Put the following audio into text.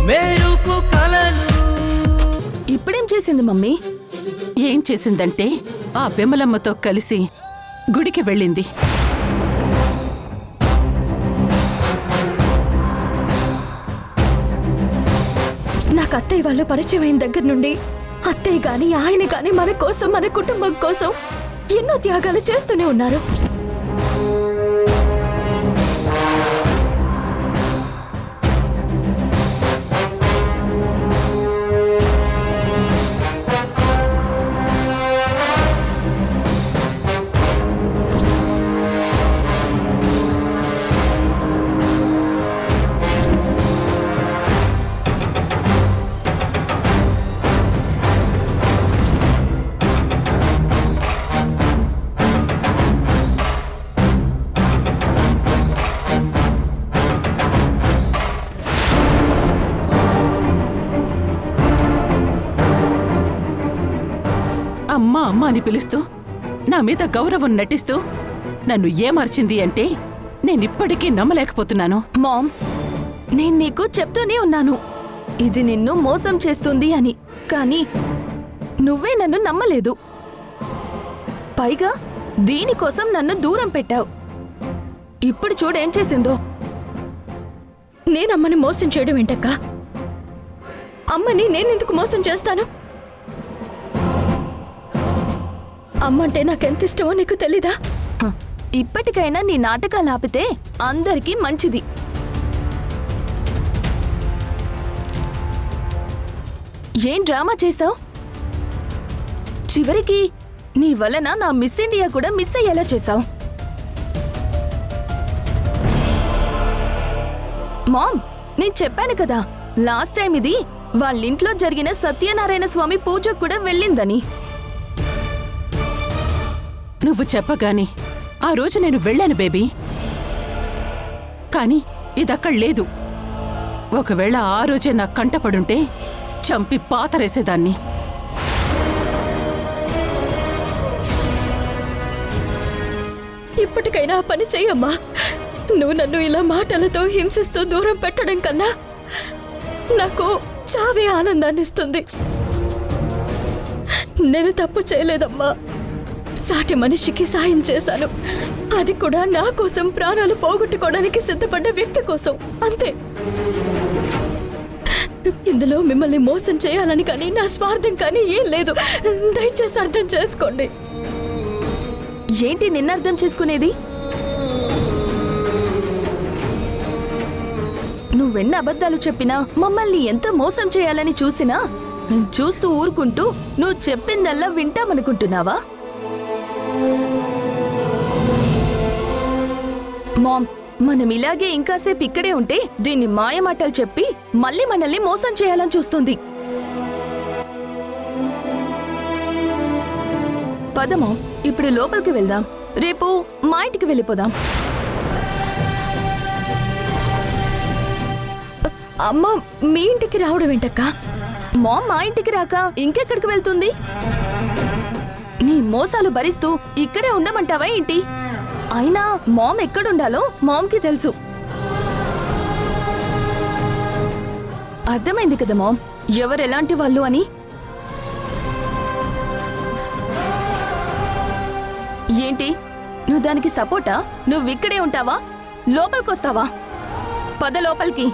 మెరుపు కలలు. ఇప్పుడేం చేసింది మమ్మీ? ఏం చేసిందంటే ఆ విమలమ్మతో కలిసి గుడికి వెళ్ళింది. నాకు అత్తయ్య వాళ్ళు పరిచయం అయిన దగ్గర నుండి అత్తయ్య గాని ఆయన గాని మన కోసం, మన కుటుంబం కోసం ఎన్నో త్యాగాలు చేస్తూనే ఉన్నారు. అమ్మా అమ్మా అని పిలుస్తూ నా మీద గౌరవం నటిస్తూ నన్ను ఏమార్చింది అంటే నేనిప్పటికీ నమ్మలేకపోతున్నాను. మామ్, నేను నీకు చెప్తూనే ఉన్నాను ఇది నిన్ను మోసం చేస్తుంది అని, కానీ నువ్వే నన్ను నమ్మలేదు. పైగా దీనికోసం నన్ను దూరం పెట్టావు. ఇప్పుడు చూడేం చేసిందో. నేనమ్మని మోసం చేయడం ఏంటక్క? అమ్మని నేనెందుకు మోసం చేస్తాను? అమ్మంటే నాకెంత ఇష్టమో నీకు తెలీదా? ఇప్పటికైనా నీ నాటకాలు ఆపితే అందరికీ మంచిది. ఏం డ్రామా చేసావు? చివరికి నీ వలన నా మిస్ ఇండియా కూడా మిస్ అయ్యేలా చేసావు. మామ్, నేను చెప్పాను కదా లాస్ట్ టైం ఇది వాళ్ళింట్లో జరిగిన సత్యనారాయణ స్వామి పూజకు కూడా వెళ్ళిందని. నువ్వు చెప్పగానే ఆ రోజు నేను వెళ్ళాను బేబీ. కానీ ఇదక్కడ లేదు. ఒకవేళ ఆ రోజే నా కంటపడుంటే చంపి పాతరేసేదాన్ని. ఇప్పటికైనా ఆ పని చెయ్యమ్మా. నువ్వు నన్ను ఇలా మాటలతో హింసిస్తూ దూరం పెట్టడం కన్నా నాకు చావే ఆనందాన్ని ఇస్తుంది. నేను తప్పు చేయలేదమ్మా. సాటి మనిషికి సాయం చేశాను, అది కూడా నా కోసం, ప్రాణాలు పోగొట్టుకోవడానికి సిద్ధపడ్డ వ్యక్తి కోసం, అంతే. ఇందులో మిమ్మల్ని మోసం చేయాలని కానీ నా స్వార్థం కానీ ఏం లేదు. దయచేసి అర్థం చేసుకోండి. ఏంటి నిన్న అర్థం చేసుకునేది? నువ్వెన్ని అబద్ధాలు చెప్పినా, మమ్మల్ని ఎంత మోసం చేయాలని చూసినా నేను చూస్తూ ఊరుకుంటూ నువ్వు చెప్పిందల్లా వింటామనుకుంటున్నావా? మామ్, మనం ఇలాగే ఇంకాసేపు ఇక్కడే ఉంటే దీన్ని మాయమాటలు చెప్పి మళ్ళీ మనల్ని మోసం చేయాలని చూస్తుంది. పదమా, ఇప్పుడు లోపలికి వెళ్దాం. రేపు మా ఇంటికి వెళ్ళిపోదాం. అమ్మ, మీ ఇంటికి రావడం ఏంటక్క? మామ్ మా ఇంటికి రాక ఇంకెక్కడికి వెళ్తుంది? నీ మోసాలు భరిస్తూ ఇక్కడే ఉండమంటావా ఏంటి? అయినా మామ్ ఎక్కడుండాలో మామ్కి తెలుసు. అర్థమైంది కదా మామ్ ఎవరెలాంటి వాళ్ళు అని. ఏంటి నువ్వు దానికి సపోర్టా? నువ్వు ఇక్కడే ఉంటావా? లోపలికొస్తావా? పద లోపలికి.